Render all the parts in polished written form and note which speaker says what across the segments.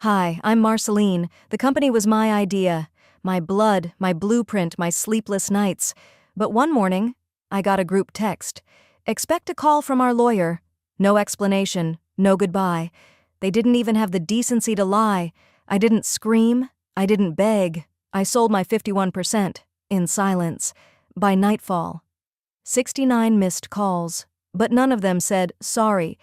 Speaker 1: Hi, I'm Marceline. The company was my idea. My blood, my blueprint, my sleepless nights. But one morning, I got a group text. Expect a call from our lawyer. No explanation, no goodbye. They didn't even have the decency to lie. I didn't scream. I didn't beg. I sold my 51%, in silence. By nightfall. 69 missed calls, but none of them said, sorry.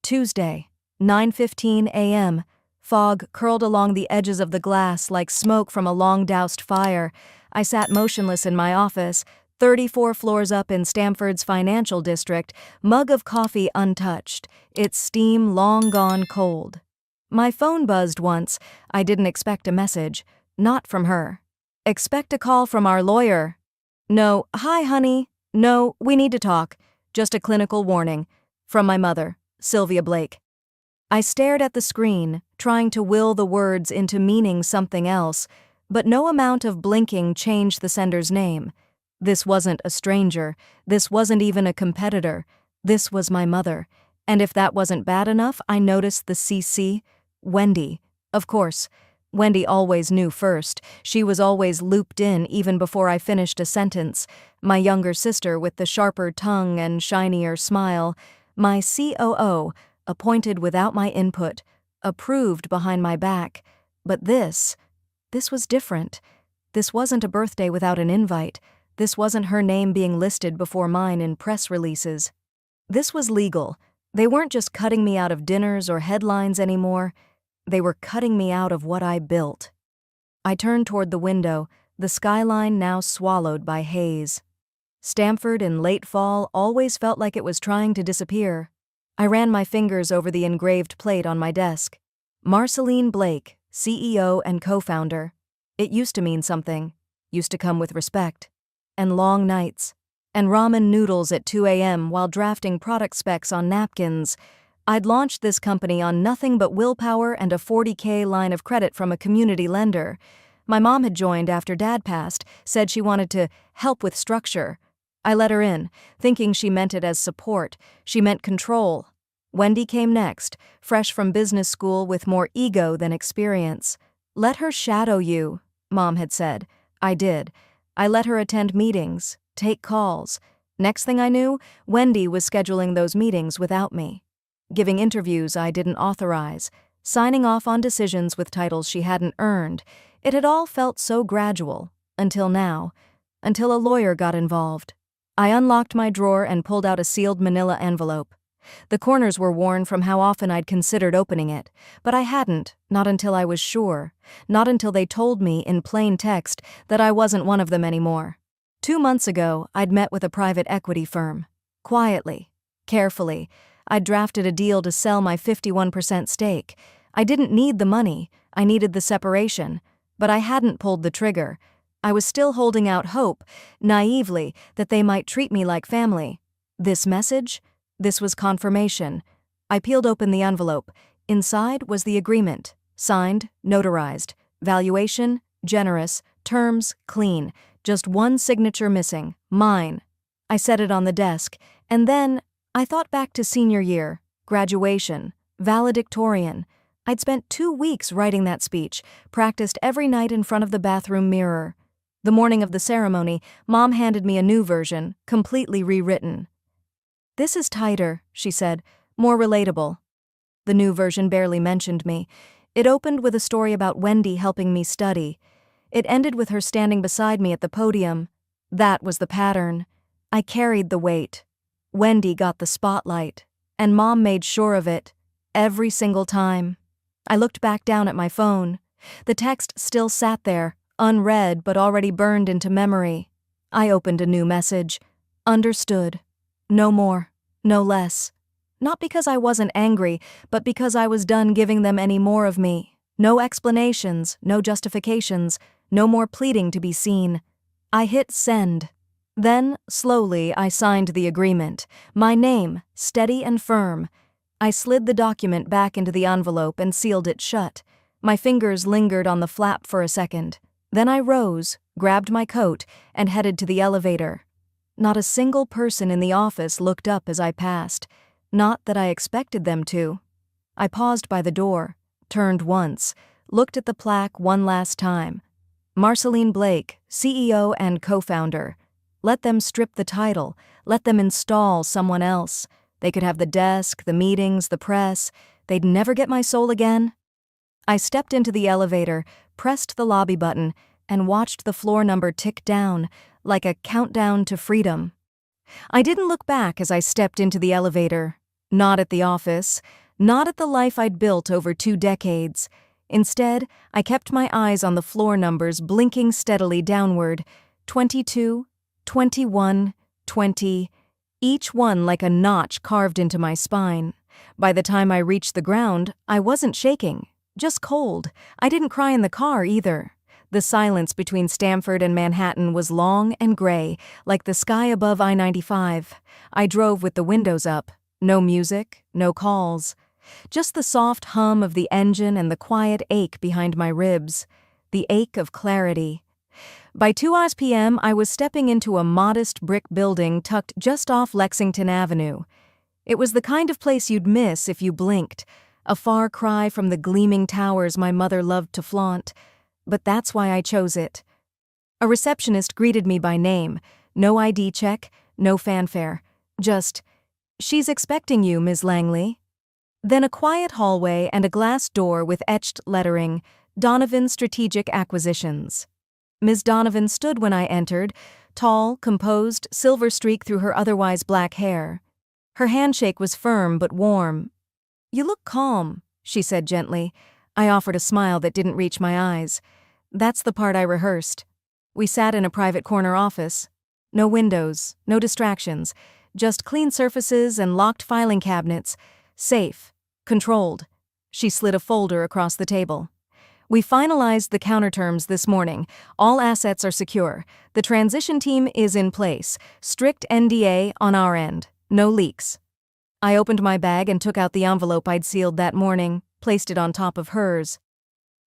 Speaker 1: Tuesday, 9:15 a.m., fog curled along the edges of the glass like smoke from a long-doused fire. I sat motionless in my office, 34 floors up in Stamford's financial district, mug of coffee untouched, its steam long gone cold. My phone buzzed once. I didn't expect a message. Not from her. Expect a call from our lawyer. No, hi honey. No, we need to talk. Just a clinical warning. From my mother, Sylvia Blake. I stared at the screen, trying to will the words into meaning something else, but no amount of blinking changed the sender's name. This wasn't a stranger. This wasn't even a competitor. This was my mother. And if that wasn't bad enough, I noticed the CC. Wendy. Of course. Wendy always knew first. She was always looped in even before I finished a sentence. My younger sister with the sharper tongue and shinier smile. My COO, appointed without my input, approved behind my back. But this was different. This wasn't a birthday without an invite. This wasn't her name being listed before mine in press releases. This was legal. They weren't just cutting me out of dinners or headlines anymore. They were cutting me out of what I built. I turned toward the window, the skyline now swallowed by haze. Stamford in late fall always felt like it was trying to disappear. I ran my fingers over the engraved plate on my desk. Marceline Blake, CEO and co-founder. It used to mean something. Used to come with respect. And long nights. And ramen noodles at 2 a.m. while drafting product specs on napkins. I'd launched this company on nothing but willpower and a $40,000 line of credit from a community lender. My mom had joined after Dad passed, said she wanted to help with structure. I let her in, thinking she meant it as support. She meant control. Wendy came next, fresh from business school with more ego than experience. Let her shadow you, Mom had said. I did. I let her attend meetings, take calls. Next thing I knew, Wendy was scheduling those meetings without me. Giving interviews I didn't authorize, signing off on decisions with titles she hadn't earned. It had all felt so gradual, until now, until a lawyer got involved. I unlocked my drawer and pulled out a sealed manila envelope. The corners were worn from how often I'd considered opening it, but I hadn't, not until I was sure, not until they told me in plain text that I wasn't one of them anymore. 2 months ago, I'd met with a private equity firm. Quietly, carefully, I'd drafted a deal to sell my 51% stake. I didn't need the money, I needed the separation, but I hadn't pulled the trigger. I was still holding out hope, naively, that they might treat me like family. This message? This was confirmation. I peeled open the envelope. Inside was the agreement. Signed, notarized. Valuation, generous. Terms, clean. Just one signature missing. Mine. I set it on the desk. And then, I thought back to senior year, graduation, valedictorian. I'd spent 2 weeks writing that speech, practiced every night in front of the bathroom mirror. The morning of the ceremony, Mom handed me a new version, completely rewritten. This is tighter, she said, more relatable. The new version barely mentioned me. It opened with a story about Wendy helping me study. It ended with her standing beside me at the podium. That was the pattern. I carried the weight. Wendy got the spotlight, and Mom made sure of it, every single time. I looked back down at my phone. The text still sat there, unread but already burned into memory. I opened a new message. Understood. No more, no less. Not because I wasn't angry, but because I was done giving them any more of me. No explanations, no justifications, no more pleading to be seen. I hit send. Then, slowly, I signed the agreement. My name, steady and firm. I slid the document back into the envelope and sealed it shut. My fingers lingered on the flap for a second. Then I rose, grabbed my coat, and headed to the elevator. Not a single person in the office looked up as I passed. Not that I expected them to. I paused by the door, turned once, looked at the plaque one last time. Marceline Blake, CEO and co-founder. Let them strip the title. Let them install someone else. They could have the desk, the meetings, the press. They'd never get my soul again. I stepped into the elevator, pressed the lobby button, and watched the floor number tick down, like a countdown to freedom. I didn't look back as I stepped into the elevator. Not at the office. Not at the life I'd built over 2 decades. Instead, I kept my eyes on the floor numbers blinking steadily downward. 22, 21, 20, each one like a notch carved into my spine. By the time I reached the ground, I wasn't shaking, just cold. I didn't cry in the car either. The silence between Stamford and Manhattan was long and gray, like the sky above I-95. I drove with the windows up. No music, no calls. Just the soft hum of the engine and the quiet ache behind my ribs. The ache of clarity. By 2 p.m., I was stepping into a modest brick building tucked just off Lexington Avenue. It was the kind of place you'd miss if you blinked, a far cry from the gleaming towers my mother loved to flaunt. But that's why I chose it. A receptionist greeted me by name. No ID check, no fanfare. Just, "She's expecting you, Ms. Langley." Then a quiet hallway and a glass door with etched lettering, Donovan Strategic Acquisitions. Ms. Donovan stood when I entered, tall, composed, silver streak through her otherwise black hair. Her handshake was firm but warm. "You look calm," she said gently. I offered a smile that didn't reach my eyes. That's the part I rehearsed. We sat in a private corner office. No windows, no distractions, just clean surfaces and locked filing cabinets. Safe. Controlled. She slid a folder across the table. "We finalized the counterterms this morning. All assets are secure. The transition team is in place. Strict NDA on our end. No leaks." I opened my bag and took out the envelope I'd sealed that morning, placed it on top of hers.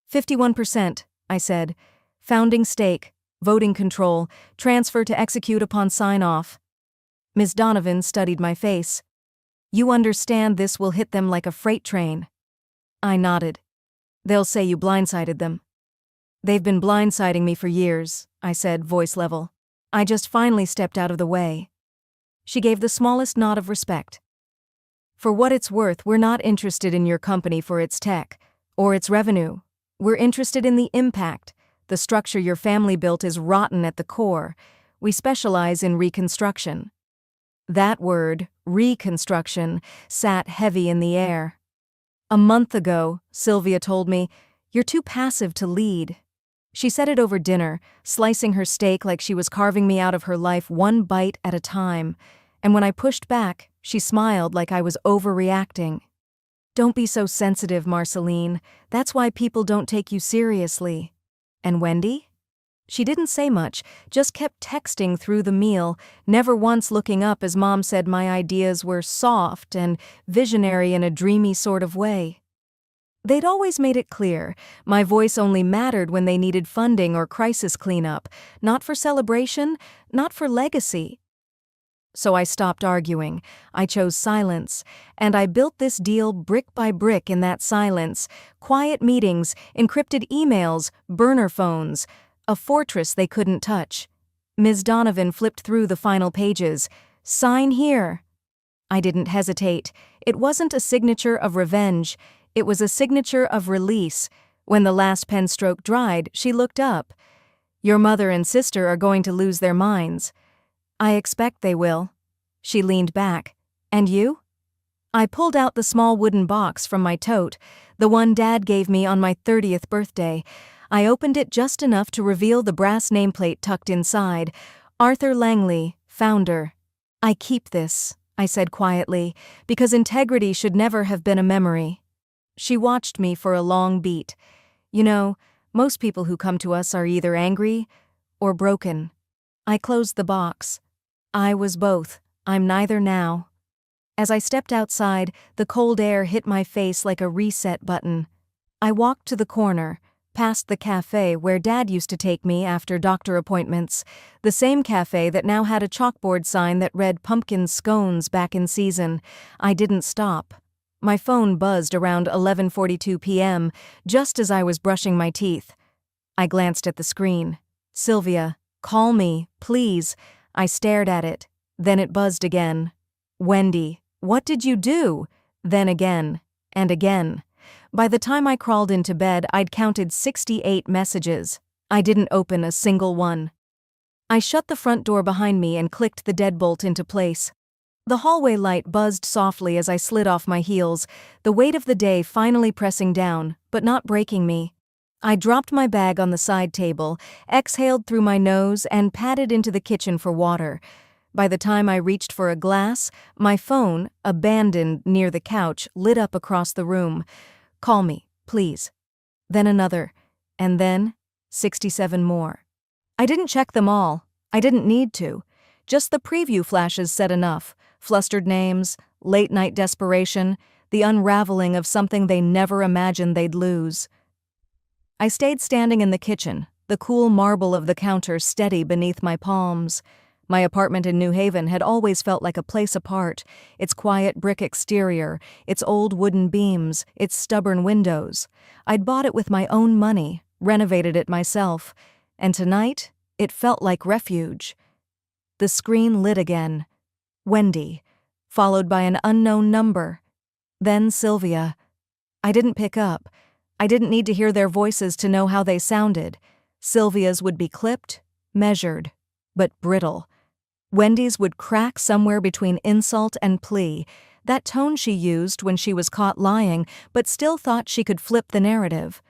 Speaker 1: 51%, I said. Founding stake, voting control, transfer to execute upon sign-off. Ms. Donovan studied my face. "You understand this will hit them like a freight train." I nodded. "They'll say you blindsided them." "They've been blindsiding me for years," I said, voice level. "I just finally stepped out of the way." She gave the smallest nod of respect. "For what it's worth, we're not interested in your company for its tech, or its revenue. We're interested in the impact. The structure your family built is rotten at the core. We specialize in reconstruction." That word, reconstruction, sat heavy in the air. "A month ago," Sylvia told me, "you're too passive to lead." She said it over dinner, slicing her steak like she was carving me out of her life one bite at a time. And when I pushed back, she smiled like I was overreacting. "Don't be so sensitive, Marceline. That's why people don't take you seriously." "And Wendy?" She didn't say much, just kept texting through the meal, never once looking up as Mom said my ideas were soft and visionary in a dreamy sort of way. They'd always made it clear, my voice only mattered when they needed funding or crisis cleanup, not for celebration, not for legacy. So I stopped arguing. I chose silence, and I built this deal brick by brick in that silence. Quiet meetings, encrypted emails, burner phones. A fortress they couldn't touch. Ms. Donovan flipped through the final pages. "Sign here." I didn't hesitate. It wasn't a signature of revenge. It was a signature of release. When the last pen stroke dried, she looked up. "Your mother and sister are going to lose their minds." "I expect they will." She leaned back. "And you?" I pulled out the small wooden box from my tote, the one Dad gave me on my 30th birthday. I opened it just enough to reveal the brass nameplate tucked inside. "Arthur Langley, founder." "I keep this," I said quietly, "because integrity should never have been a memory." She watched me for a long beat. "You know, most people who come to us are either angry or broken." I closed the box. I was both. I'm neither now. As I stepped outside, the cold air hit my face like a reset button. I walked to the corner, past the cafe where Dad used to take me after doctor appointments, the same cafe that now had a chalkboard sign that read pumpkin scones back in season. I didn't stop. My phone buzzed around 11:42 p.m., just as I was brushing my teeth. I glanced at the screen. Sylvia, call me, please. I stared at it. Then it buzzed again. Wendy, what did you do? Then again. And again. By the time I crawled into bed, I'd counted 68 messages. I didn't open a single one. I shut the front door behind me and clicked the deadbolt into place. The hallway light buzzed softly as I slid off my heels, the weight of the day finally pressing down, but not breaking me. I dropped my bag on the side table, exhaled through my nose, and padded into the kitchen for water. By the time I reached for a glass, my phone, abandoned near the couch, lit up across the room. Call me, please. Then another. And then 67 more. I didn't check them all. I didn't need to. Just the preview flashes said enough. Flustered names, late-night desperation, the unraveling of something they never imagined they'd lose. I stayed standing in the kitchen, the cool marble of the counter steady beneath my palms. My apartment in New Haven had always felt like a place apart, its quiet brick exterior, its old wooden beams, its stubborn windows. I'd bought it with my own money, renovated it myself, and tonight it felt like refuge. The screen lit again. Wendy, followed by an unknown number. Then Sylvia. I didn't pick up. I didn't need to hear their voices to know how they sounded. Sylvia's would be clipped, measured, but brittle. Wendy's would crack somewhere between insult and plea, that tone she used when she was caught lying but still thought she could flip the narrative.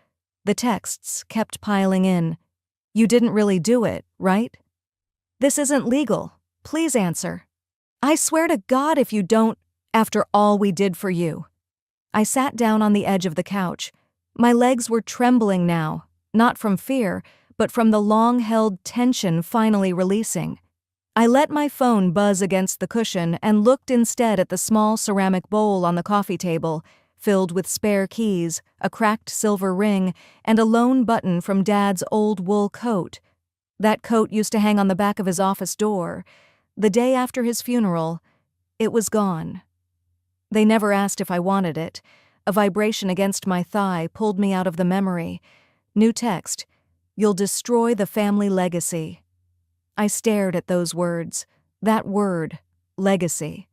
Speaker 1: The texts kept piling in. You didn't really do it, right? This isn't legal. Please answer. I swear to God if you don't, after all we did for you. I sat down on the edge of the couch. My legs were trembling now, not from fear, but from the long-held tension finally releasing. I let my phone buzz against the cushion and looked instead at the small ceramic bowl on the coffee table, filled with spare keys, a cracked silver ring, and a lone button from Dad's old wool coat. That coat used to hang on the back of his office door. The day after his funeral, it was gone. They never asked if I wanted it. A vibration against my thigh pulled me out of the memory. New text. You'll destroy the family legacy. I stared at those words. That word, legacy.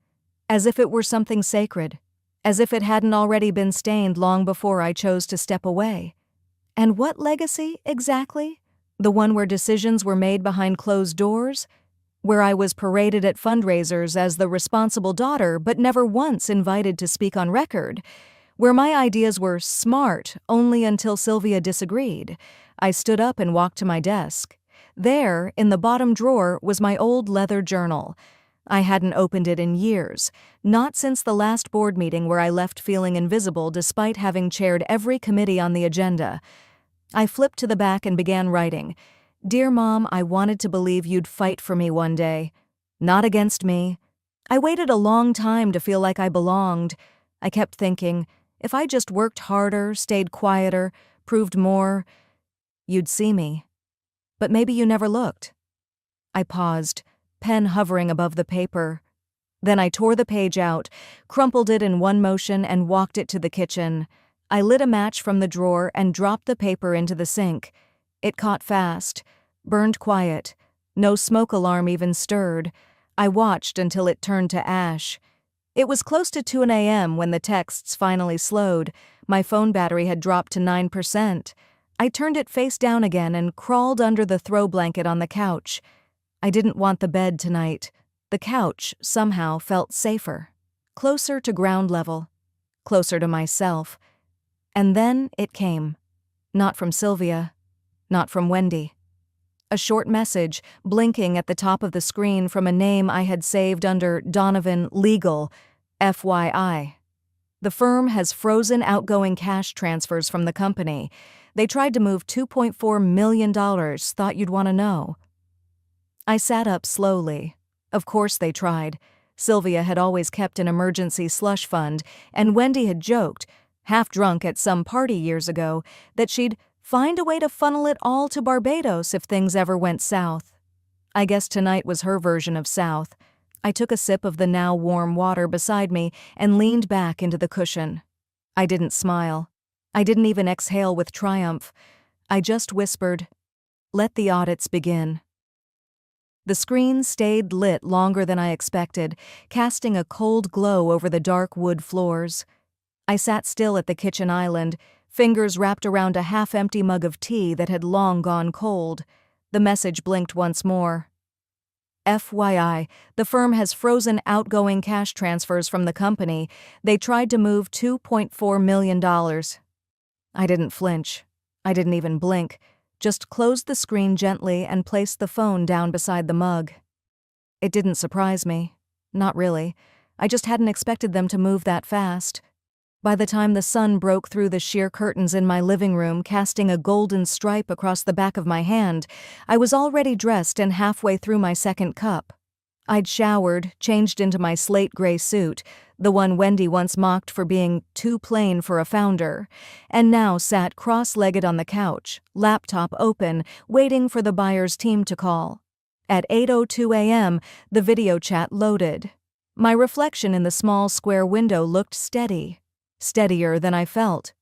Speaker 1: As if it were something sacred. As if it hadn't already been stained long before I chose to step away. And what legacy, exactly? The one where decisions were made behind closed doors? Where I was paraded at fundraisers as the responsible daughter but never once invited to speak on record? Where my ideas were smart only until Sylvia disagreed? I stood up and walked to my desk. There, in the bottom drawer, was my old leather journal. I hadn't opened it in years, not since the last board meeting where I left feeling invisible despite having chaired every committee on the agenda. I flipped to the back and began writing. Dear Mom, I wanted to believe you'd fight for me one day. Not against me. I waited a long time to feel like I belonged. I kept thinking, if I just worked harder, stayed quieter, proved more, you'd see me. But maybe you never looked. I paused, pen hovering above the paper. Then I tore the page out, crumpled it in one motion, and walked it to the kitchen. I lit a match from the drawer and dropped the paper into the sink. It caught fast, burned quiet. No smoke alarm even stirred. I watched until it turned to ash. It was close to 2 a.m. when the texts finally slowed. My phone battery had dropped to 9%. I turned it face down again and crawled under the throw blanket on the couch. I didn't want the bed tonight. The couch, somehow, felt safer. Closer to ground level. Closer to myself. And then it came. Not from Sylvia. Not from Wendy. A short message, blinking at the top of the screen from a name I had saved under Donovan Legal, FYI. The firm has frozen outgoing cash transfers from the company. They tried to move $2.4 million, thought you'd want to know. I sat up slowly. Of course they tried. Sylvia had always kept an emergency slush fund, and Wendy had joked, half drunk at some party years ago, that she'd find a way to funnel it all to Barbados if things ever went south. I guess tonight was her version of south. I took a sip of the now warm water beside me and leaned back into the cushion. I didn't smile. I didn't even exhale with triumph. I just whispered, "Let the audits begin." The screen stayed lit longer than I expected, casting a cold glow over the dark wood floors. I sat still at the kitchen island, fingers wrapped around a half-empty mug of tea that had long gone cold. The message blinked once more. FYI, the firm has frozen outgoing cash transfers from the company. They tried to move $2.4 million. I didn't flinch. I didn't even blink, just closed the screen gently and placed the phone down beside the mug. It didn't surprise me. Not really. I just hadn't expected them to move that fast. By the time the sun broke through the sheer curtains in my living room, casting a golden stripe across the back of my hand, I was already dressed and halfway through my second cup. I'd showered, changed into my slate gray suit, the one Wendy once mocked for being too plain for a founder, and now sat cross-legged on the couch, laptop open, waiting for the buyer's team to call. At 8:02 a.m., the video chat loaded. My reflection in the small square window looked steady. Steadier than I felt.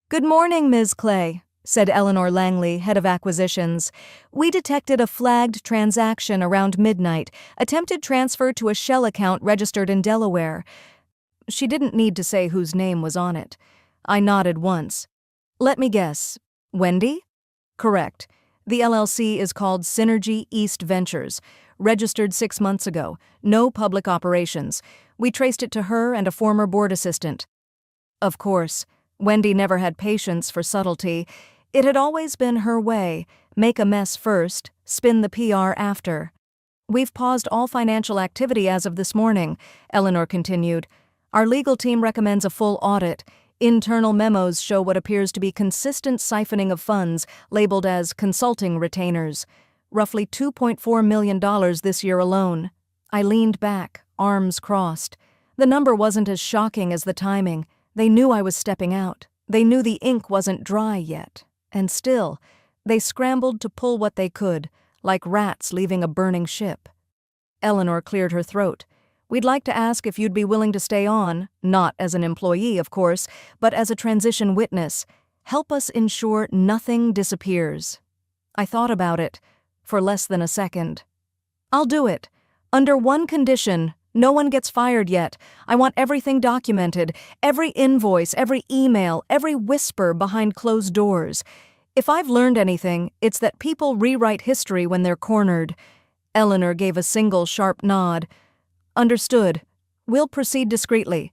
Speaker 1: "Good morning, Ms. Clay," said Eleanor Langley, head of acquisitions. "We detected a flagged transaction around midnight, attempted transfer to a shell account registered in Delaware." She didn't need to say whose name was on it. I nodded once. "Let me guess. Wendy?" "Correct. The LLC is called Synergy East Ventures, registered 6 months ago. No public operations. We traced it to her and a former board assistant." Of course, Wendy never had patience for subtlety. It had always been her way, make a mess first, spin the PR after. "We've paused all financial activity as of this morning," Eleanor continued. "Our legal team recommends a full audit. Internal memos show what appears to be consistent siphoning of funds, labeled as consulting retainers. Roughly $2.4 million this year alone." I leaned back, arms crossed. The number wasn't as shocking as the timing. They knew I was stepping out. They knew the ink wasn't dry yet. And still, they scrambled to pull what they could, like rats leaving a burning ship. Eleanor cleared her throat. "We'd like to ask if you'd be willing to stay on, not as an employee, of course, but as a transition witness. Help us ensure nothing disappears." I thought about it for less than a second. "I'll do it. Under one condition. No one gets fired yet. I want everything documented, every invoice, every email, every whisper behind closed doors. If I've learned anything, it's that people rewrite history when they're cornered." Eleanor gave a single sharp nod. "Understood. We'll proceed discreetly."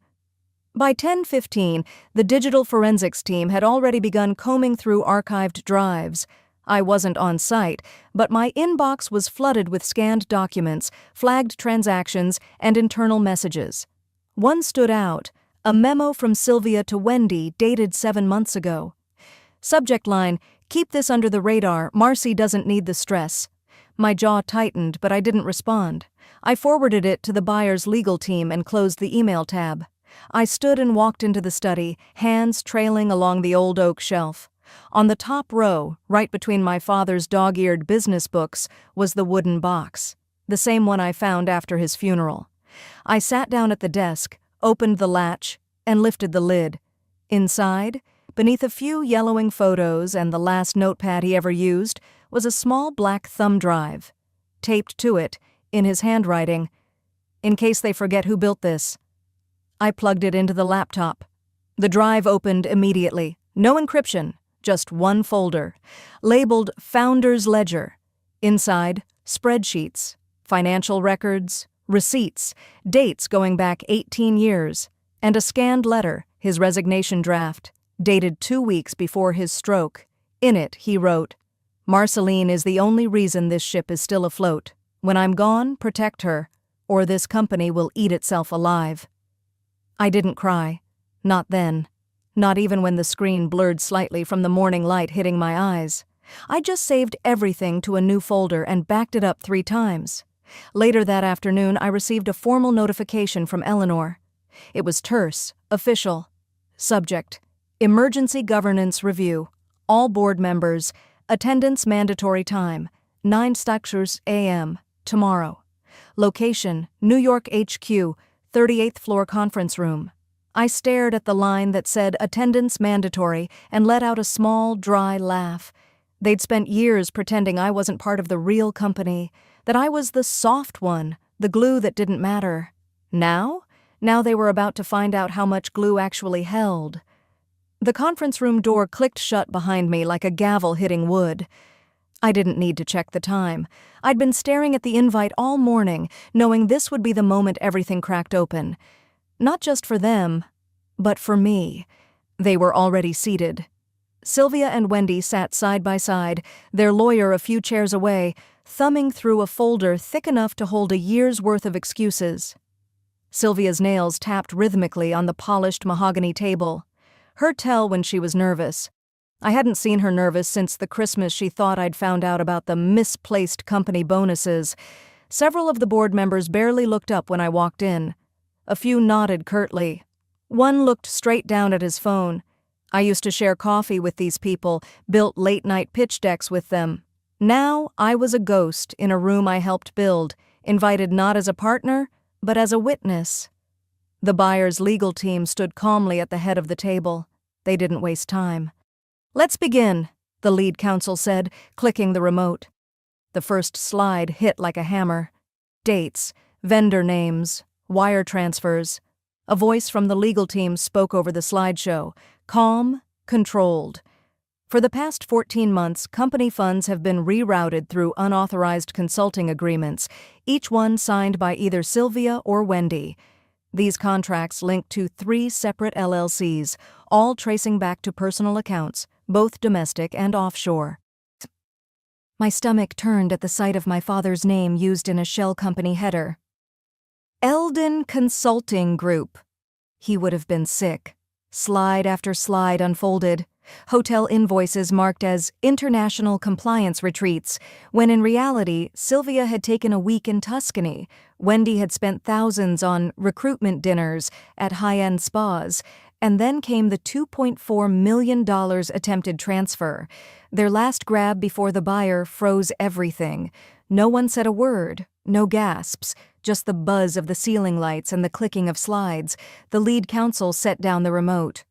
Speaker 1: By 10:15, the digital forensics team had already begun combing through archived drives. I wasn't on site, but my inbox was flooded with scanned documents, flagged transactions, and internal messages. One stood out, a memo from Sylvia to Wendy dated 7 months ago. Subject line, "Keep this under the radar, Marcy doesn't need the stress." My jaw tightened, but I didn't respond. I forwarded it to the buyer's legal team and closed the email tab. I stood and walked into the study, hands trailing along the old oak shelf. On the top row, right between my father's dog-eared business books, was the wooden box, the same one I found after his funeral. I sat down at the desk, opened the latch, and lifted the lid. Inside, beneath a few yellowing photos and the last notepad he ever used, was a small black thumb drive. Taped to it, in his handwriting, "In case they forget who built this." I plugged it into the laptop. The drive opened immediately. No encryption. Just one folder, labeled Founder's Ledger. Inside, spreadsheets, financial records, receipts, dates going back 18 years, and a scanned letter, his resignation draft, dated 2 weeks before his stroke. In it, he wrote, "Marceline is the only reason this ship is still afloat. When I'm gone, protect her, or this company will eat itself alive." I didn't cry. Not then. Not even when the screen blurred slightly from the morning light hitting my eyes. I just saved everything to a new folder and backed it up 3 times. Later that afternoon, I received a formal notification from Eleanor. It was terse, official. Subject: Emergency Governance Review. All board members. Attendance mandatory time. 9 a.m. Tomorrow. Location, New York HQ, 38th floor conference room. I stared at the line that said attendance mandatory and let out a small, dry laugh. They'd spent years pretending I wasn't part of the real company, that I was the soft one, the glue that didn't matter. Now they were about to find out how much glue actually held. The conference room door clicked shut behind me like a gavel hitting wood. I didn't need to check the time. I'd been staring at the invite all morning, knowing this would be the moment everything cracked open. Not just for them, but for me. They were already seated. Sylvia and Wendy sat side by side, their lawyer a few chairs away, thumbing through a folder thick enough to hold a year's worth of excuses. Sylvia's nails tapped rhythmically on the polished mahogany table. Her tell when she was nervous. I hadn't seen her nervous since the Christmas she thought I'd found out about the misplaced company bonuses. Several of the board members barely looked up when I walked in. A few nodded curtly. One looked straight down at his phone. I used to share coffee with these people, built late-night pitch decks with them. Now I was a ghost in a room I helped build, invited not as a partner, but as a witness. The buyer's legal team stood calmly at the head of the table. They didn't waste time. "Let's begin," the lead counsel said, clicking the remote. The first slide hit like a hammer. Dates, vendor names, wire transfers. A voice from the legal team spoke over the slideshow, calm, controlled. For the past 14 months, company funds have been rerouted through unauthorized consulting agreements, each one signed by either Sylvia or Wendy. These contracts linked to 3 separate LLCs, all tracing back to personal accounts, both domestic and offshore. My stomach turned at the sight of my father's name used in a shell company header. Eldon Consulting Group. He would have been sick. Slide after slide unfolded. Hotel invoices marked as international compliance retreats, when in reality, Sylvia had taken a week in Tuscany. Wendy had spent thousands on recruitment dinners at high-end spas, and then came the $2.4 million attempted transfer. Their last grab before the buyer froze everything. No one said a word, no gasps, just the buzz of the ceiling lights and the clicking of slides. The lead counsel set down the remote.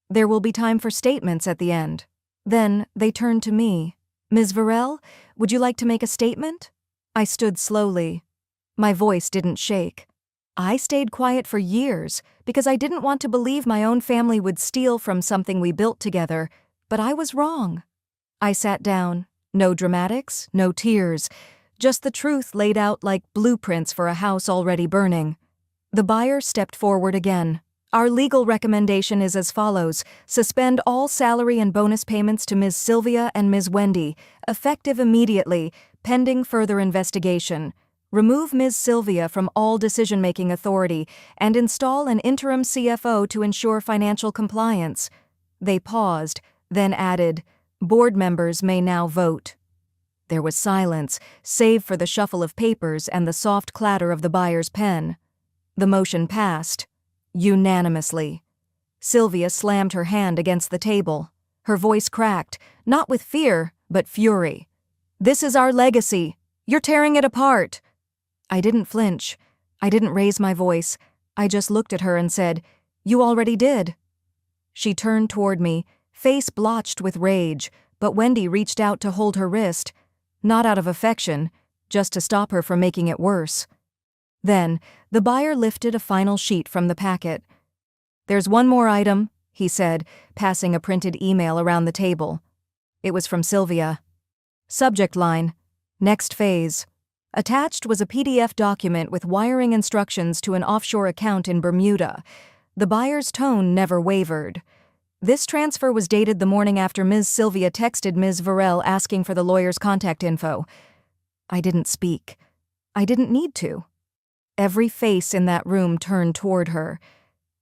Speaker 1: "There will be time for statements at the end." Then they turned to me. "Ms. Varel, would you like to make a statement?" I stood slowly. My voice didn't shake. I stayed quiet for years because I didn't want to believe my own family would steal from something we built together, but I was wrong. I sat down. No dramatics, no tears, just the truth laid out like blueprints for a house already burning. The buyer stepped forward again. "Our legal recommendation is as follows. Suspend all salary and bonus payments to Ms. Sylvia and Ms. Wendy, effective immediately, pending further investigation. Remove Ms. Sylvia from all decision-making authority and install an interim CFO to ensure financial compliance." They paused, then added, "Board members may now vote." There was silence, save for the shuffle of papers and the soft clatter of the buyer's pen. The motion passed. Unanimously. Sylvia slammed her hand against the table. Her voice cracked, not with fear, but fury. "This is our legacy. You're tearing it apart." I didn't flinch. I didn't raise my voice. I just looked at her and said, "You already did." She turned toward me, face blotched with rage, but Wendy reached out to hold her wrist, not out of affection, just to stop her from making it worse. Then, the buyer lifted a final sheet from the packet. "There's one more item," he said, passing a printed email around the table. It was from Sylvia. Subject line, "Next phase." Attached was a PDF document with wiring instructions to an offshore account in Bermuda. The buyer's tone never wavered. This transfer was dated the morning after Ms. Sylvia texted Ms. Varel asking for the lawyer's contact info. I didn't speak. I didn't need to. Every face in that room turned toward her,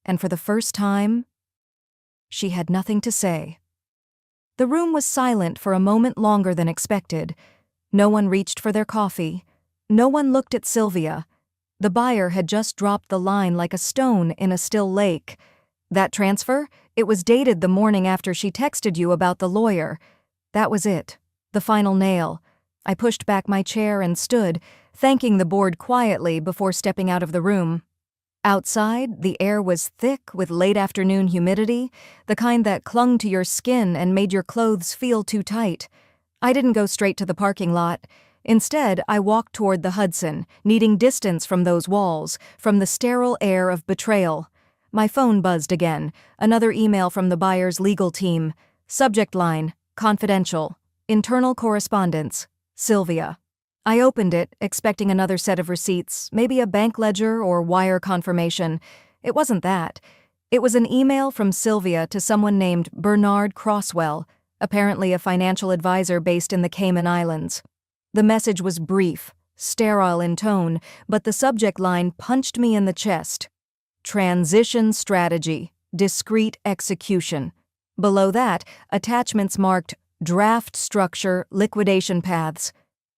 Speaker 1: and for the first time, she had nothing to say. The room was silent for a moment longer than expected. No one reached for their coffee. No one looked at Sylvia. The buyer had just dropped the line like a stone in a still lake. "That transfer? It was dated the morning after she texted you about the lawyer." That was it. The final nail. I pushed back my chair and stood, thanking the board quietly before stepping out of the room. Outside, the air was thick with late afternoon humidity, the kind that clung to your skin and made your clothes feel too tight. I didn't go straight to the parking lot. Instead, I walked toward the Hudson, needing distance from those walls, from the sterile air of betrayal. My phone buzzed again, another email from the buyer's legal team. Subject line, confidential. Internal correspondence, Sylvia. I opened it, expecting another set of receipts, maybe a bank ledger or wire confirmation. It wasn't that. It was an email from Sylvia to someone named Bernard Crosswell, apparently a financial advisor based in the Cayman Islands. The message was brief, sterile in tone, but the subject line punched me in the chest. Transition strategy, discreet execution. Below that, attachments marked draft structure, liquidation paths.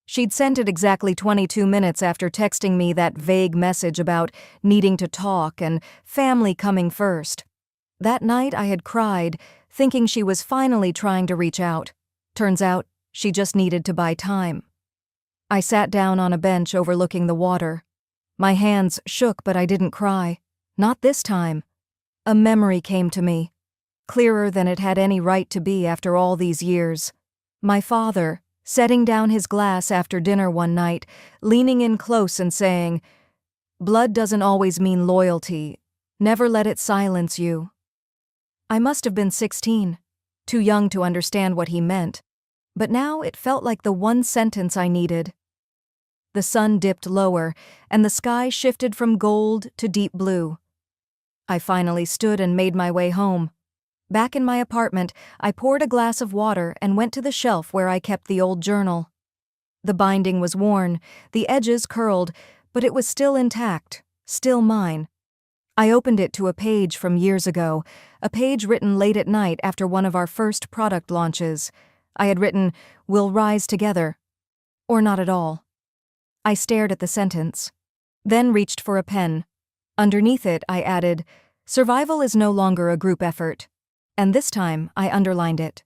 Speaker 1: She'd sent it exactly 22 minutes after texting me that vague message about needing to talk and family coming first. That night I had cried, thinking she was finally trying to reach out. Turns out, she just needed to buy time. I sat down on a bench overlooking the water. My hands shook, but I didn't cry. Not this time. A memory came to me, clearer than it had any right to be after all these years. My father, setting down his glass after dinner one night, leaning in close and saying, "Blood doesn't always mean loyalty. Never let it silence you." I must have been 16, too young to understand what he meant, but now it felt like the one sentence I needed. The sun dipped lower, and the sky shifted from gold to deep blue. I finally stood and made my way home. Back in my apartment, I poured a glass of water and went to the shelf where I kept the old journal. The binding was worn, the edges curled, but it was still intact, still mine. I opened it to a page from years ago, a page written late at night after one of our first product launches. I had written, "We'll rise together," or not at all. I stared at the sentence, then reached for a pen. Underneath it, I added, "Survival is no longer a group effort." And this time, I underlined it.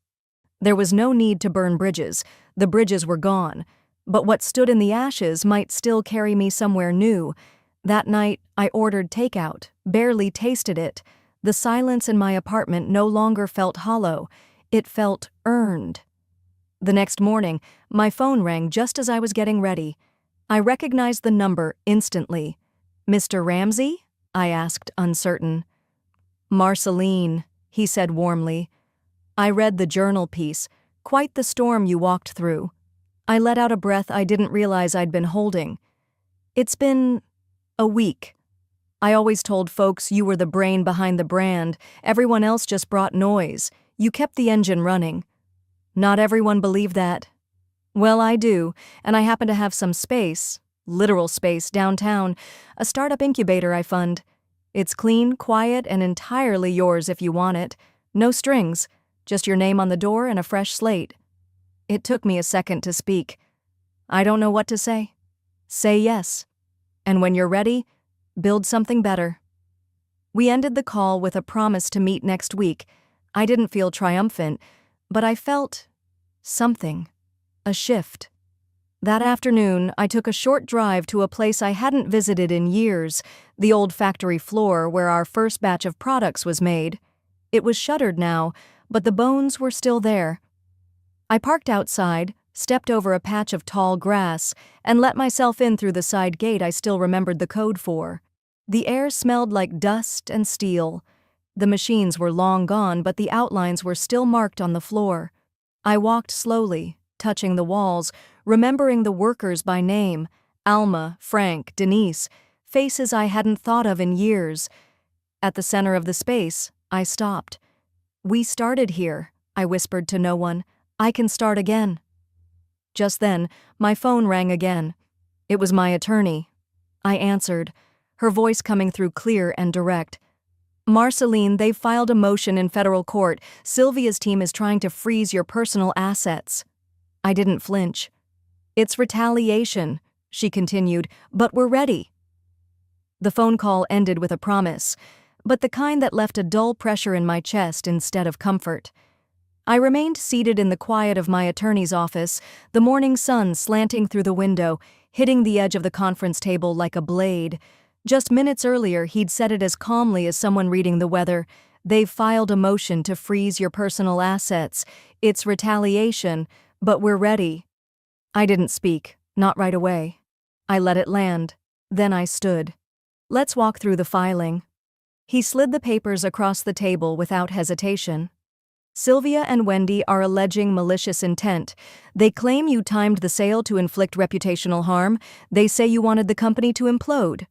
Speaker 1: There was no need to burn bridges. The bridges were gone. But what stood in the ashes might still carry me somewhere new. That night, I ordered takeout, barely tasted it. The silence in my apartment no longer felt hollow. It felt earned. The next morning, my phone rang just as I was getting ready. I recognized the number instantly. "Mr. Ramsey?" I asked, uncertain. "Marceline," he said warmly. "I read the journal piece. Quite the storm you walked through." I let out a breath I didn't realize I'd been holding. "It's been a week. I always told folks you were the brain behind the brand. Everyone else just brought noise. You kept the engine running." "Not everyone believed that." "Well, I do, and I happen to have some space, literal space, downtown, a startup incubator I fund. It's clean, quiet, and entirely yours if you want it. No strings, just your name on the door and a fresh slate." It took me a second to speak. "I don't know what to say." "Say yes. And when you're ready, build something better." We ended the call with a promise to meet next week. I didn't feel triumphant, but I felt something, a shift. That afternoon, I took a short drive to a place I hadn't visited in years, the old factory floor where our first batch of products was made. It was shuttered now, but the bones were still there. I parked outside, stepped over a patch of tall grass, and let myself in through the side gate I still remembered the code for. The air smelled like dust and steel. The machines were long gone, but the outlines were still marked on the floor. I walked slowly, touching the walls, remembering the workers by name, Alma, Frank, Denise, faces I hadn't thought of in years. At the center of the space, I stopped. "We started here," I whispered to no one. "I can start again." Just then, my phone rang again. It was my attorney. I answered, her voice coming through clear and direct. "Marceline, they've filed a motion in federal court. Sylvia's team is trying to freeze your personal assets." I didn't flinch. "It's retaliation," she continued, "but we're ready." The phone call ended with a promise, but the kind that left a dull pressure in my chest instead of comfort. I remained seated in the quiet of my attorney's office, the morning sun slanting through the window, hitting the edge of the conference table like a blade. Just minutes earlier, he'd said it as calmly as someone reading the weather. "They've filed a motion to freeze your personal assets. It's retaliation, but we're ready." I didn't speak, not right away. I let it land. Then I stood. "Let's walk through the filing." He slid the papers across the table without hesitation. "Sylvia and Wendy are alleging malicious intent. They claim you timed the sale to inflict reputational harm. They say you wanted the company to implode."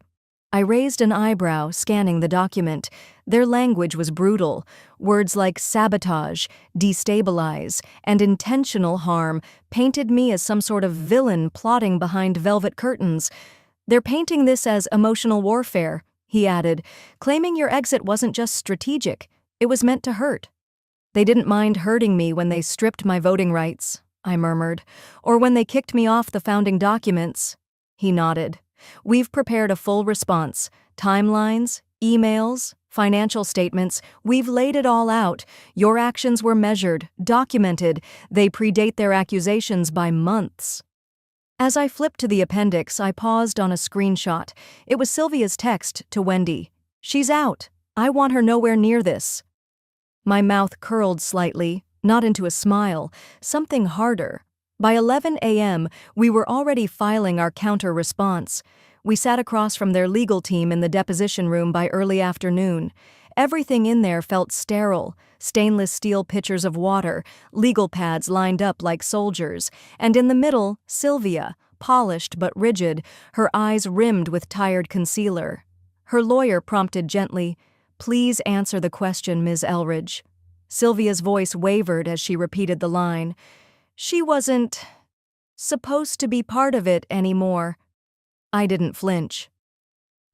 Speaker 1: I raised an eyebrow, scanning the document. Their language was brutal. Words like sabotage, destabilize, and intentional harm painted me as some sort of villain plotting behind velvet curtains. "They're painting this as emotional warfare," he added, "claiming your exit wasn't just strategic, it was meant to hurt." "They didn't mind hurting me when they stripped my voting rights," I murmured, "or when they kicked me off the founding documents." He nodded. "We've prepared a full response. Timelines, emails, financial statements. We've laid it all out. Your actions were measured, documented. They predate their accusations by months." As I flipped to the appendix, I paused on a screenshot. It was Sylvia's text to Wendy. "She's out. I want her nowhere near this." My mouth curled slightly, not into a smile, something harder. By 11 a.m., we were already filing our counter-response. We sat across from their legal team in the deposition room by early afternoon. Everything in there felt sterile: stainless steel pitchers of water, legal pads lined up like soldiers, and in the middle, Sylvia, polished but rigid, her eyes rimmed with tired concealer. Her lawyer prompted gently, "Please answer the question, Ms. Elridge." Sylvia's voice wavered as she repeated the line. "She wasn't supposed to be part of it anymore." I didn't flinch.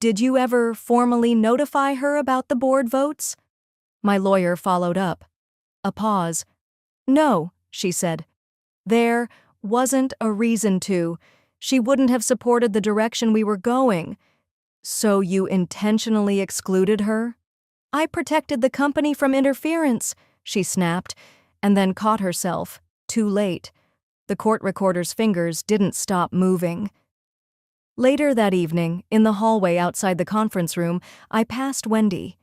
Speaker 1: "Did you ever formally notify her about the board votes?" My lawyer followed up. A pause. "No," she said. "There wasn't a reason to. She wouldn't have supported the direction we were going." "So you intentionally excluded her?" "I protected the company from interference," she snapped, and then caught herself. Too late. The court recorder's fingers didn't stop moving. Later that evening, in the hallway outside the conference room, I passed Wendy.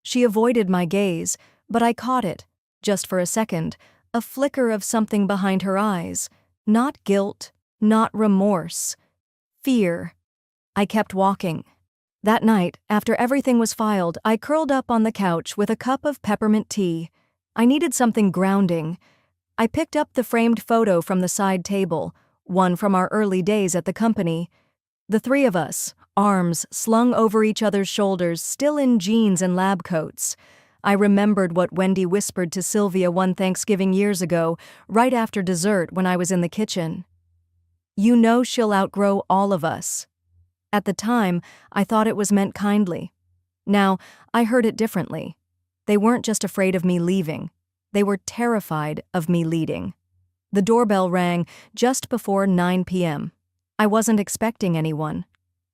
Speaker 1: She avoided my gaze, but I caught it, just for a second, a flicker of something behind her eyes. Not guilt, not remorse. Fear. I kept walking. That night, after everything was filed, I curled up on the couch with a cup of peppermint tea. I needed something grounding. I picked up the framed photo from the side table, one from our early days at the company. The three of us, arms slung over each other's shoulders, still in jeans and lab coats. I remembered what Wendy whispered to Sylvia one Thanksgiving years ago, right after dessert when I was in the kitchen. "You know she'll outgrow all of us." At the time, I thought it was meant kindly. Now, I heard it differently. They weren't just afraid of me leaving. They were terrified of me leading. The doorbell rang just before 9 p.m. I wasn't expecting anyone.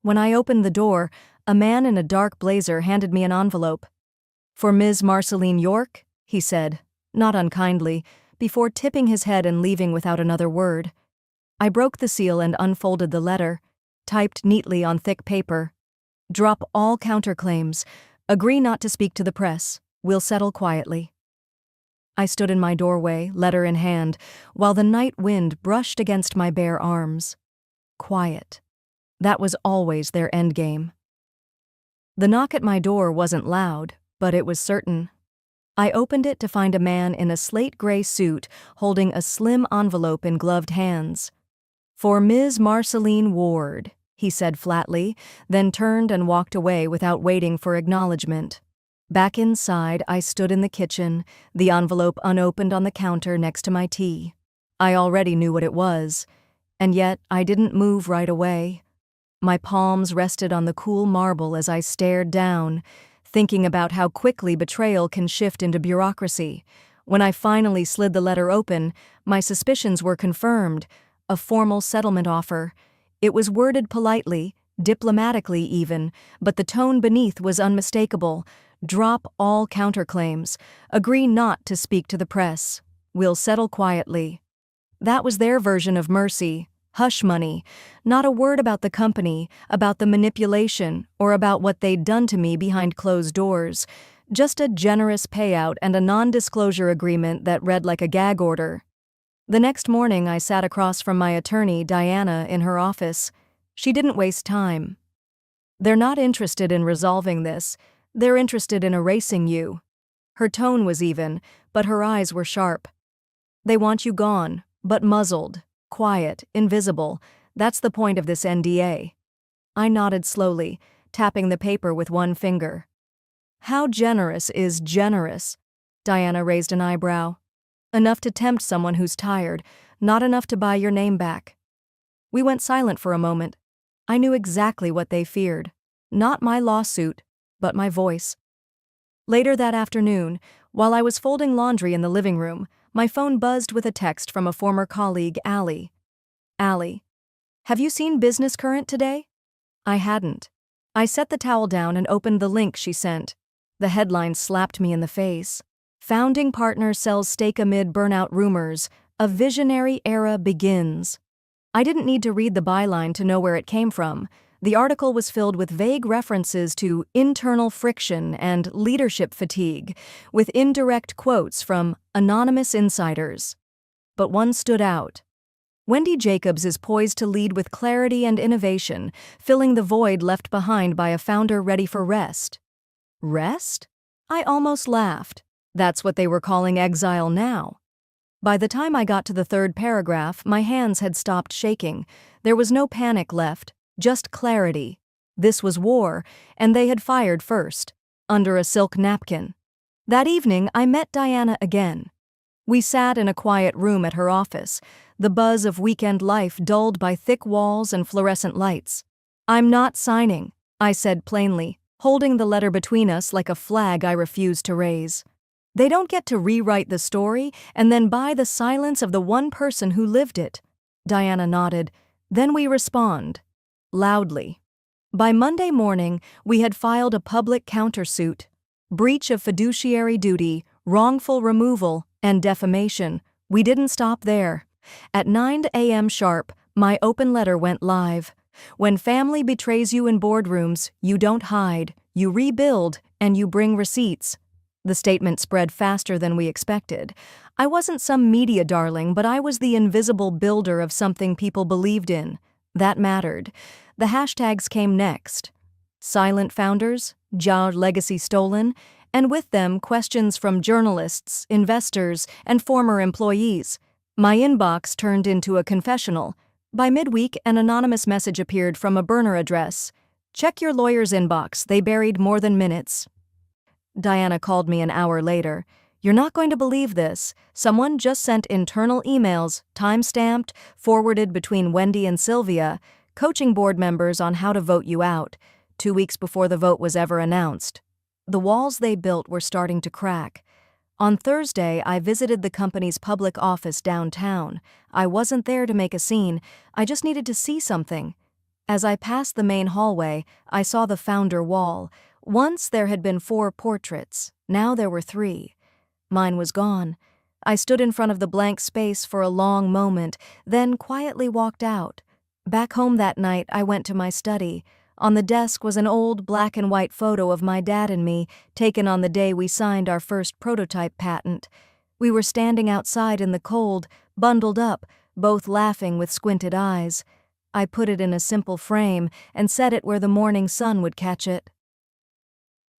Speaker 1: When I opened the door, a man in a dark blazer handed me an envelope. "For Ms. Marceline York," he said, not unkindly, before tipping his head and leaving without another word. I broke the seal and unfolded the letter, typed neatly on thick paper. "Drop all counterclaims. Agree not to speak to the press. We'll settle quietly." I stood in my doorway, letter in hand, while the night wind brushed against my bare arms. Quiet. That was always their endgame. The knock at my door wasn't loud, but it was certain. I opened it to find a man in a slate-gray suit holding a slim envelope in gloved hands. "For Ms. Marceline Ward," he said flatly, then turned and walked away without waiting for acknowledgement. Back inside, I stood in the kitchen, the envelope unopened on the counter next to my tea. I already knew what it was, and yet I didn't move right away. My palms rested on the cool marble as I stared down, thinking about how quickly betrayal can shift into bureaucracy. When I finally slid the letter open, my suspicions were confirmed. A formal settlement offer. It was worded politely, diplomatically even, but the tone beneath was unmistakable. "Drop all counterclaims. Agree not to speak to the press. We'll settle quietly." That was their version of mercy, Hush money. Not a word about the company, about the manipulation, or about what they'd done to me behind closed doors. Just a generous payout and a non-disclosure agreement that read like a gag order. The next morning, I sat across from my attorney, Diana, in her office. She didn't waste time. "They're not interested in resolving this. They're interested in erasing you." Her tone was even, but her eyes were sharp. "They want you gone, but muzzled, quiet, invisible. That's the point of this NDA." I nodded slowly, tapping the paper with one finger. "How generous is generous?" Diana raised an eyebrow. "Enough to tempt someone who's tired, not enough to buy your name back." We went silent for a moment. I knew exactly what they feared. Not my lawsuit, but my voice. Later that afternoon, while I was folding laundry in the living room, my phone buzzed with a text from a former colleague, Allie. "Allie, have you seen Business Current today?" I hadn't. I set the towel down and opened the link she sent. The headline slapped me in the face. "Founding partner sells stake amid burnout rumors. A visionary era begins." I didn't need to read the byline to know where it came from. The article was filled with vague references to internal friction and leadership fatigue, with indirect quotes from anonymous insiders. But one stood out. Wendy Jacobs is poised to lead with clarity and innovation, filling the void left behind by a founder ready for rest. Rest? I almost laughed. That's what they were calling exile now. By the time I got to the third paragraph, my hands had stopped shaking. There was no panic left, just clarity. This was war, and they had fired first, under a silk napkin. That evening, I met Diana again. We sat in a quiet room at her office, the buzz of weekend life dulled by thick walls and fluorescent lights. "I'm not signing," I said plainly, holding the letter between us like a flag I refused to raise. They don't get to rewrite the story and then buy the silence of the one person who lived it. Diana nodded. Then we respond. Loudly. By Monday morning, we had filed a public countersuit. Breach of fiduciary duty, wrongful removal, and defamation. We didn't stop there. At 9 a.m. sharp, my open letter went live. When family betrays you in boardrooms, you don't hide, you rebuild, and you bring receipts. The statement spread faster than we expected. I wasn't some media darling, but I was the invisible builder of something people believed in. That mattered. The hashtags came next. Silent founders, Jar legacy stolen, and with them questions from journalists, investors, and former employees. My inbox turned into a confessional. By midweek, an anonymous message appeared from a burner address. "Check your lawyer's inbox, they buried more than minutes." Diana called me an hour later. "You're not going to believe this. Someone just sent internal emails, time-stamped, forwarded between Wendy and Sylvia, coaching board members on how to vote you out, 2 weeks before the vote was ever announced." The walls they built were starting to crack. On Thursday, I visited the company's public office downtown. I wasn't there to make a scene, I just needed to see something. As I passed the main hallway, I saw the founder wall. Once there had been 4 portraits, now there were 3. Mine was gone. I stood in front of the blank space for a long moment, then quietly walked out. Back home that night, I went to my study. On the desk was an old black and white photo of my dad and me, taken on the day we signed our first prototype patent. We were standing outside in the cold, bundled up, both laughing with squinted eyes. I put it in a simple frame and set it where the morning sun would catch it.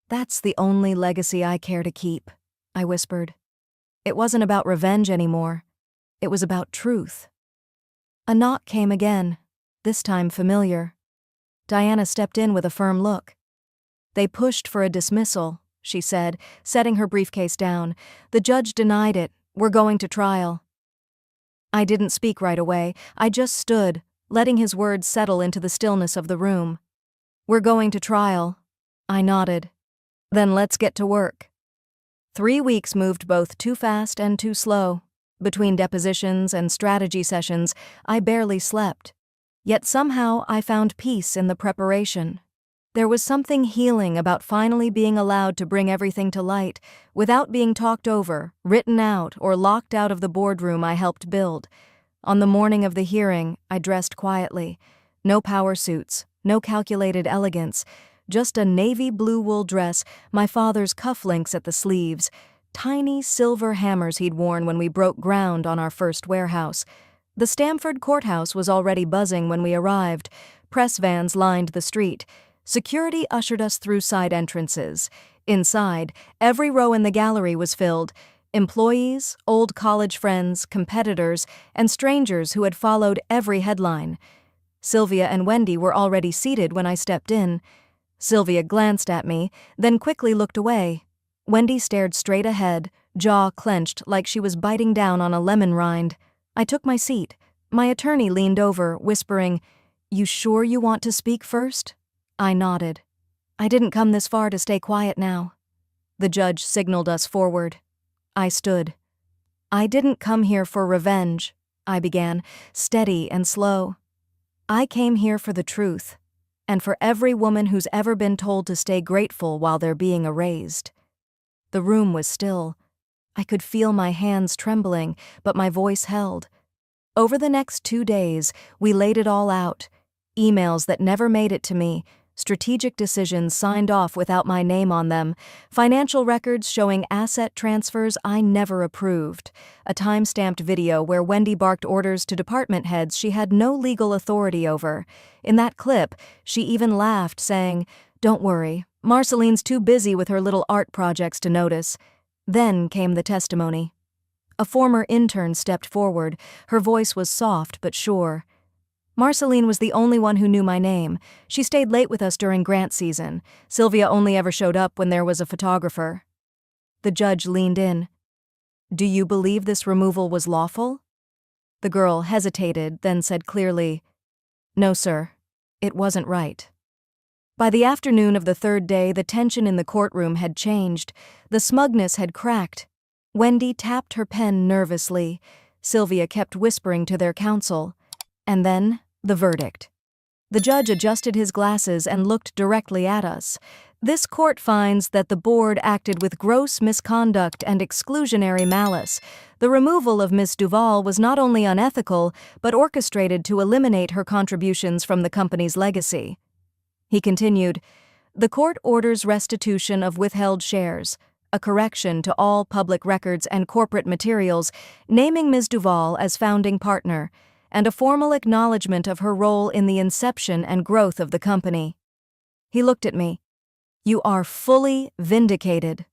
Speaker 1: "That's the only legacy I care to keep," I whispered. It wasn't about revenge anymore. It was about truth. A knock came again, this time familiar. Diana stepped in with a firm look. "They pushed for a dismissal," she said, setting her briefcase down. "The judge denied it. We're going to trial." I didn't speak right away. I just stood, letting his words settle into the stillness of the room. "We're going to trial." I nodded. "Then let's get to work." 3 weeks moved both too fast and too slow. Between depositions and strategy sessions, I barely slept. Yet somehow I found peace in the preparation. There was something healing about finally being allowed to bring everything to light, without being talked over, written out, or locked out of the boardroom I helped build. On the morning of the hearing, I dressed quietly. No power suits, no calculated elegance, just a navy blue wool dress, my father's cufflinks at the sleeves, tiny silver hammers he'd worn when we broke ground on our first warehouse. The Stamford courthouse was already buzzing when we arrived. Press vans lined the street. Security ushered us through side entrances. Inside, every row in the gallery was filled. Employees, old college friends, competitors, and strangers who had followed every headline. Sylvia and Wendy were already seated when I stepped in. Sylvia glanced at me, then quickly looked away. Wendy stared straight ahead, jaw clenched like she was biting down on a lemon rind. I took my seat. My attorney leaned over, whispering, "You sure you want to speak first?" I nodded. I didn't come this far to stay quiet now. The judge signaled us forward. I stood. "I didn't come here for revenge," I began, steady and slow. "I came here for the truth, and for every woman who's ever been told to stay grateful while they're being erased." The room was still. I could feel my hands trembling, but my voice held. Over the next 2 days, we laid it all out. Emails that never made it to me, strategic decisions signed off without my name on them, financial records showing asset transfers I never approved, a time-stamped video where Wendy barked orders to department heads she had no legal authority over. In that clip, she even laughed, saying, "Don't worry, Marceline's too busy with her little art projects to notice." Then came the testimony. A former intern stepped forward. Her voice was soft but sure. "Marceline was the only one who knew my name. She stayed late with us during grant season. Sylvia only ever showed up when there was a photographer." The judge leaned in. "Do you believe this removal was lawful?" The girl hesitated, then said clearly, "No, sir. It wasn't right." By the afternoon of the third day, the tension in the courtroom had changed. The smugness had cracked. Wendy tapped her pen nervously. Sylvia kept whispering to their counsel. And then, the verdict. The judge adjusted his glasses and looked directly at us. "This court finds that the board acted with gross misconduct and exclusionary malice. The removal of Miss Duval was not only unethical, but orchestrated to eliminate her contributions from the company's legacy." He continued, "The court orders restitution of withheld shares, a correction to all public records and corporate materials, naming Ms. Duval as founding partner, and a formal acknowledgement of her role in the inception and growth of the company." He looked at me. "You are fully vindicated."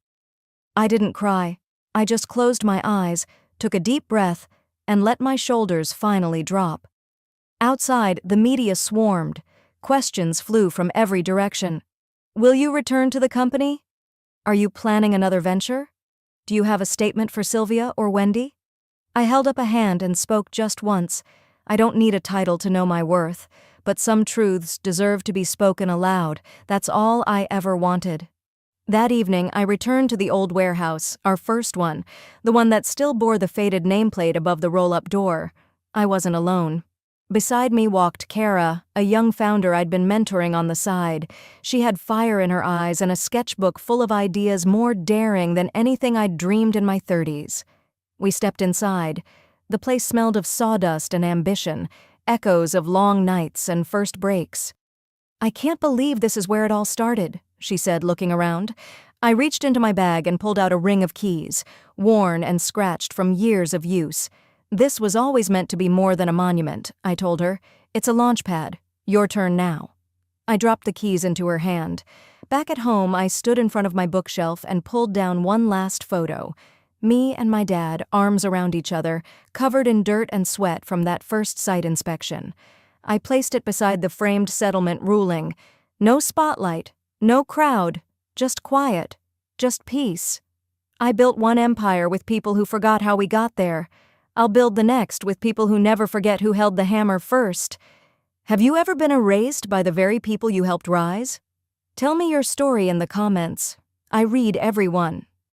Speaker 1: I didn't cry. I just closed my eyes, took a deep breath, and let my shoulders finally drop. Outside, the media swarmed. Questions flew from every direction. "Will you return to the company? Are you planning another venture? Do you have a statement for Sylvia or Wendy?" I held up a hand and spoke just once. I don't need a title to know my worth, but some truths deserve to be spoken aloud. That's all I ever wanted. That evening, I returned to the old warehouse, our first one, the one that still bore the faded nameplate above the roll-up door. I wasn't alone. Beside me walked Kara, a young founder I'd been mentoring on the side. She had fire in her eyes and a sketchbook full of ideas more daring than anything I'd dreamed in my 30s. We stepped inside. The place smelled of sawdust and ambition, echoes of long nights and first breaks. "I can't believe this is where it all started," she said, looking around. I reached into my bag and pulled out a ring of keys, worn and scratched from years of use. "This was always meant to be more than a monument," I told her. "It's a launch pad. Your turn now." I dropped the keys into her hand. Back at home, I stood in front of my bookshelf and pulled down one last photo. Me and my dad, arms around each other, covered in dirt and sweat from that first site inspection. I placed it beside the framed settlement ruling. No spotlight, no crowd, just quiet, just peace. I built one empire with people who forgot how we got there. I'll build the next with people who never forget who held the hammer first. Have you ever been erased by the very people you helped rise? Tell me your story in the comments. I read every one.